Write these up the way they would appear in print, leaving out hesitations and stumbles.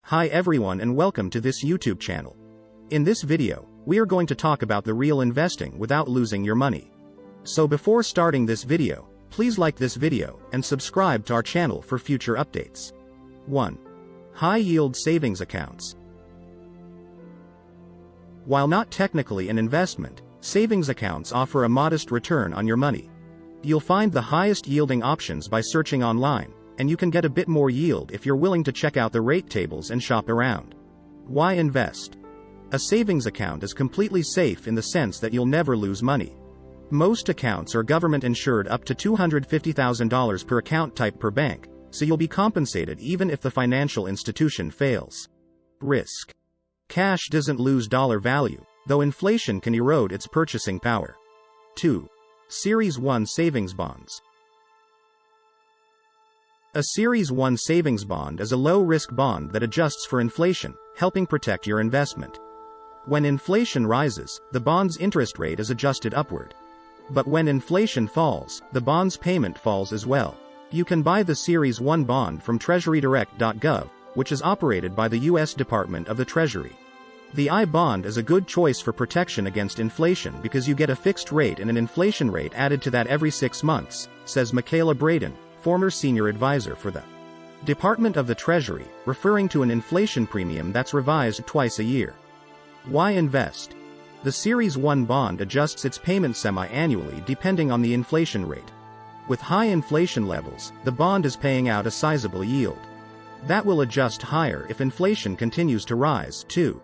Hi everyone and welcome to this YouTube channel. In this video, we are going to talk about the real investing without losing your money. So before starting this video, please like this video and subscribe to our channel for future updates. 1. High-yield savings accounts. While not technically an investment, savings accounts offer a modest return on your money. You'll find the highest yielding options by searching online, and you can get a bit more yield if you're willing to check out the rate tables and shop around. Why invest? A savings account is completely safe in the sense that you'll never lose money. Most accounts are government insured up to $250,000 per account type per bank, so you'll be compensated even if the financial institution fails. Risk. Cash doesn't lose dollar value, though inflation can erode its purchasing power. 2. Series 1 savings bonds. A Series 1 savings bond is a low-risk bond that adjusts for inflation, helping protect your investment. When inflation rises, the bond's interest rate is adjusted upward. But when inflation falls, the bond's payment falls as well. You can buy the Series 1 bond from treasurydirect.gov, which is operated by the U.S. Department of the Treasury. The I-bond is a good choice for protection against inflation because you get a fixed rate and an inflation rate added to that every 6 months, says Michaela Braden, former senior advisor for the Department of the Treasury, referring to an inflation premium that's revised twice a year. Why invest? The Series 1 bond adjusts its payment semi-annually depending on the inflation rate. With high inflation levels, the bond is paying out a sizable yield. That will adjust higher if inflation continues to rise, too.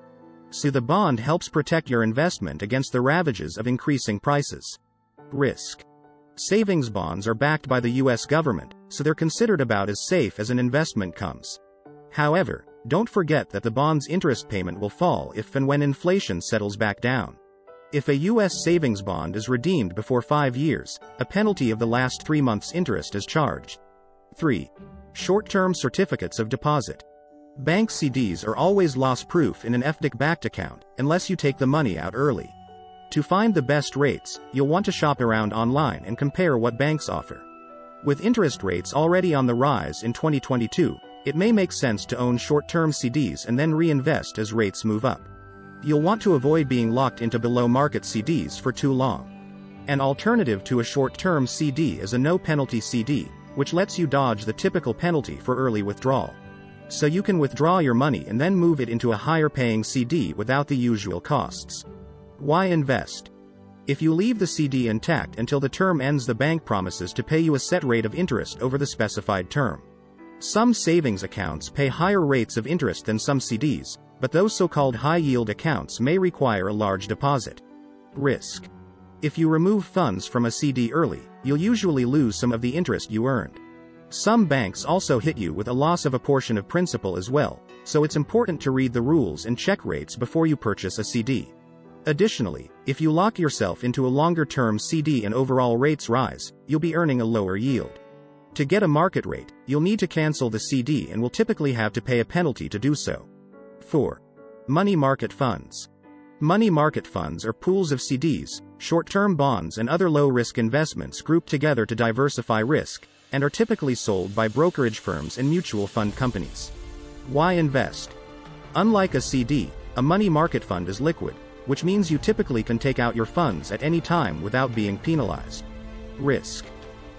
So the bond helps protect your investment against the ravages of increasing prices. Risk. Savings bonds are backed by the U.S. government, so they're considered about as safe as an investment comes. However, don't forget that the bond's interest payment will fall if and when inflation settles back down. If a U.S. savings bond is redeemed before 5 years, a penalty of the last 3 months' interest is charged. 3. Short-term certificates of deposit. Bank CDs are always loss-proof in an FDIC-backed account, unless you take the money out early. To find the best rates, you'll want to shop around online and compare what banks offer. With interest rates already on the rise in 2022, it may make sense to own short-term CDs and then reinvest as rates move up. You'll want to avoid being locked into below-market CDs for too long. An alternative to a short-term CD is a no-penalty CD, which lets you dodge the typical penalty for early withdrawal. So you can withdraw your money and then move it into a higher-paying CD without the usual costs. Why invest? If you leave the CD intact until the term ends, the bank promises to pay you a set rate of interest over the specified term. Some savings accounts pay higher rates of interest than some CDs, but those so-called high-yield accounts may require a large deposit. Risk. If you remove funds from a CD early, you'll usually lose some of the interest you earned. Some banks also hit you with a loss of a portion of principal as well, so it's important to read the rules and check rates before you purchase a CD. Additionally, if you lock yourself into a longer-term CD and overall rates rise, you'll be earning a lower yield. To get a market rate, you'll need to cancel the CD and will typically have to pay a penalty to do so. 4. Money market funds. Money market funds are pools of CDs, short-term bonds and other low-risk investments grouped together to diversify risk, and are typically sold by brokerage firms and mutual fund companies. Why invest? Unlike a CD, a money market fund is liquid, which means you typically can take out your funds at any time without being penalized. Risk.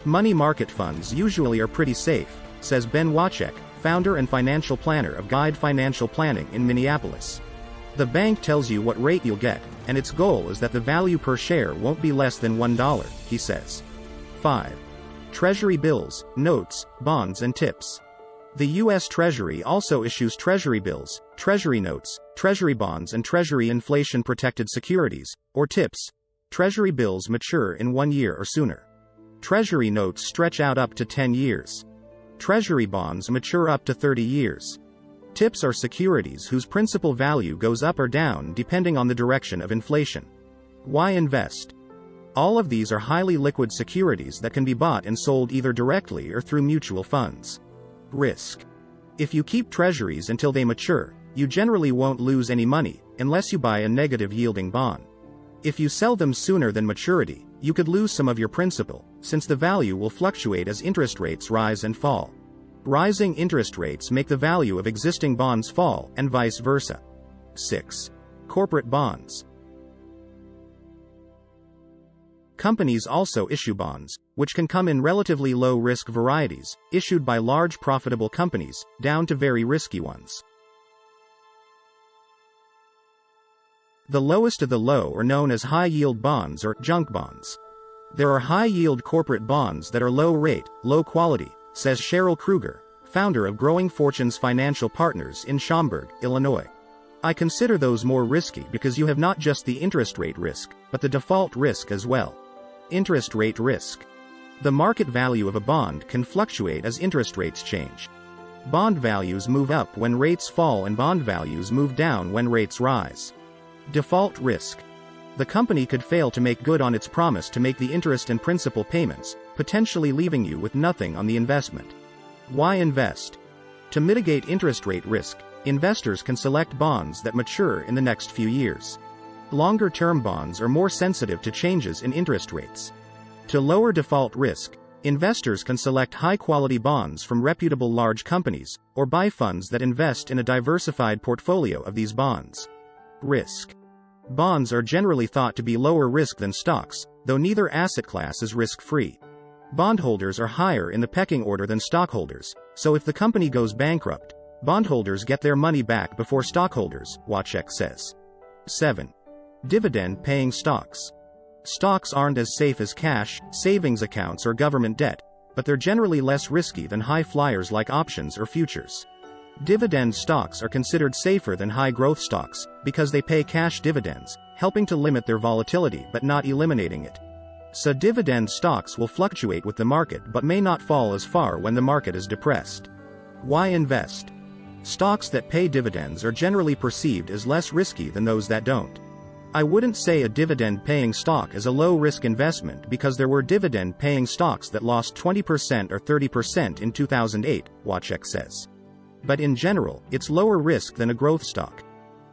Money market funds usually are pretty safe, says Ben Wachek, founder and financial planner of Guide Financial Planning in Minneapolis. The bank tells you what rate you'll get, and its goal is that the value per share won't be less than $1, he says. 5. Treasury bills, notes, bonds and tips. The U.S. Treasury also issues Treasury bills, Treasury notes, Treasury bonds and Treasury inflation-protected securities, or TIPS. Treasury bills mature in 1 year or sooner. Treasury notes stretch out up to 10 years. Treasury bonds mature up to 30 years. TIPS are securities whose principal value goes up or down depending on the direction of inflation. Why invest? All of these are highly liquid securities that can be bought and sold either directly or through mutual funds. Risk. If you keep treasuries until they mature, you generally won't lose any money, unless you buy a negative-yielding bond. If you sell them sooner than maturity, you could lose some of your principal, since the value will fluctuate as interest rates rise and fall. Rising interest rates make the value of existing bonds fall, and vice versa. 6. Corporate bonds. Companies also issue bonds, which can come in relatively low-risk varieties, issued by large profitable companies, down to very risky ones. The lowest of the low are known as high-yield bonds or junk bonds. There are high-yield corporate bonds that are low-rate, low-quality, says Cheryl Kruger, founder of Growing Fortunes Financial Partners in Schaumburg, Illinois. I consider those more risky because you have not just the interest rate risk, but the default risk as well. Interest rate risk. The market value of a bond can fluctuate as interest rates change. Bond values move up when rates fall and bond values move down when rates rise. Default risk. The company could fail to make good on its promise to make the interest and principal payments, potentially leaving you with nothing on the investment. Why invest? To mitigate interest rate risk, investors can select bonds that mature in the next few years. Longer-term bonds are more sensitive to changes in interest rates. To lower default risk, investors can select high-quality bonds from reputable large companies, or buy funds that invest in a diversified portfolio of these bonds. Risk. Bonds are generally thought to be lower risk than stocks, though neither asset class is risk-free. Bondholders are higher in the pecking order than stockholders, so if the company goes bankrupt, bondholders get their money back before stockholders, WatchX says. 7. Dividend-paying stocks. Stocks aren't as safe as cash, savings accounts or government debt, but they're generally less risky than high flyers like options or futures. Dividend stocks are considered safer than high-growth stocks, because they pay cash dividends, helping to limit their volatility but not eliminating it. So dividend stocks will fluctuate with the market but may not fall as far when the market is depressed. Why invest? Stocks that pay dividends are generally perceived as less risky than those that don't. I wouldn't say a dividend-paying stock is a low-risk investment because there were dividend-paying stocks that lost 20% or 30% in 2008, WatchX says. But in general, it's lower risk than a growth stock.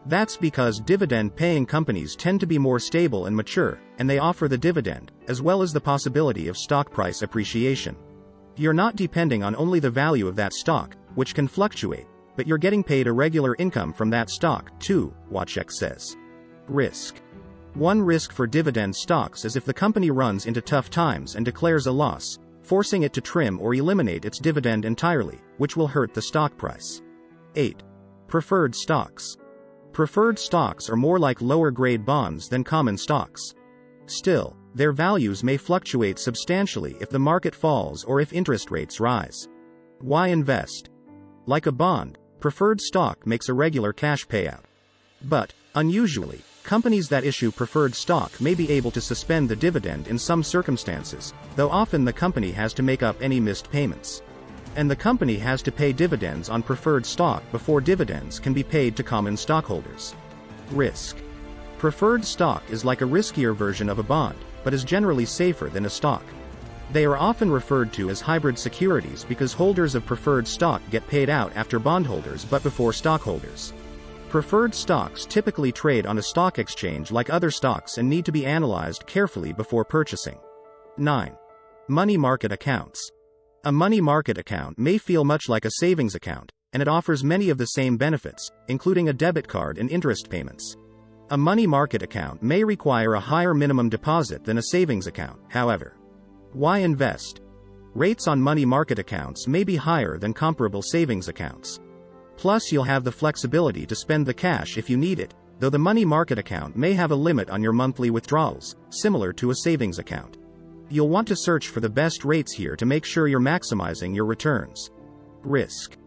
That's because dividend-paying companies tend to be more stable and mature, and they offer the dividend, as well as the possibility of stock price appreciation. You're not depending on only the value of that stock, which can fluctuate, but you're getting paid a regular income from that stock, too, WatchX says. Risk. One risk for dividend stocks is if the company runs into tough times and declares a loss, forcing it to trim or eliminate its dividend entirely, which will hurt the stock price. 8. Preferred stocks. Preferred stocks are more like lower-grade bonds than common stocks. Still, their values may fluctuate substantially if the market falls or if interest rates rise. Why invest? Like a bond, preferred stock makes a regular cash payout. But, unusually, companies that issue preferred stock may be able to suspend the dividend in some circumstances, though often the company has to make up any missed payments. And the company has to pay dividends on preferred stock before dividends can be paid to common stockholders. Risk. Preferred stock is like a riskier version of a bond, but is generally safer than a stock. They are often referred to as hybrid securities because holders of preferred stock get paid out after bondholders but before stockholders. Preferred stocks typically trade on a stock exchange like other stocks and need to be analyzed carefully before purchasing. 9. Money market accounts. A money market account may feel much like a savings account, and it offers many of the same benefits, including a debit card and interest payments. A money market account may require a higher minimum deposit than a savings account, however. Why invest? Rates on money market accounts may be higher than comparable savings accounts. Plus, you'll have the flexibility to spend the cash if you need it, though the money market account may have a limit on your monthly withdrawals, similar to a savings account. You'll want to search for the best rates here to make sure you're maximizing your returns. Risk.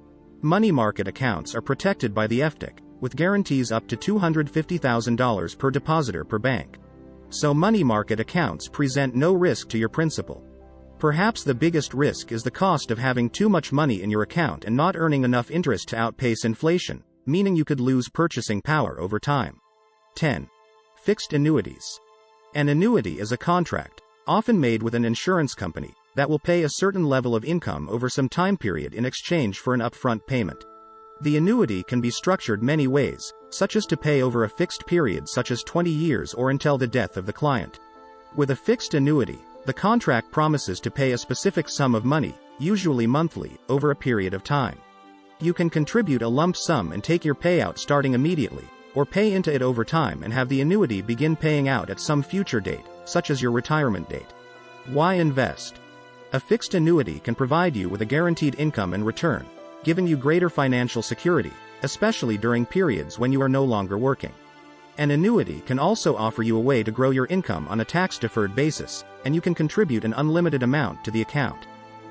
Money market accounts are protected by the FDIC, with guarantees up to $250,000 per depositor per bank. So money market accounts present no risk to your principal. Perhaps the biggest risk is the cost of having too much money in your account and not earning enough interest to outpace inflation, meaning you could lose purchasing power over time. 10. Fixed annuities. An annuity is a contract, often made with an insurance company, that will pay a certain level of income over some time period in exchange for an upfront payment. The annuity can be structured many ways, such as to pay over a fixed period such as 20 years or until the death of the client. With a fixed annuity, the contract promises to pay a specific sum of money, usually monthly, over a period of time. You can contribute a lump sum and take your payout starting immediately, or pay into it over time and have the annuity begin paying out at some future date, such as your retirement date. Why invest? A fixed annuity can provide you with a guaranteed income and return, giving you greater financial security, especially during periods when you are no longer working. An annuity can also offer you a way to grow your income on a tax-deferred basis, and you can contribute an unlimited amount to the account.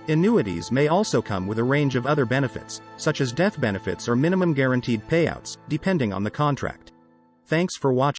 Annuities may also come with a range of other benefits, such as death benefits or minimum guaranteed payouts, depending on the contract. Thanks for watching.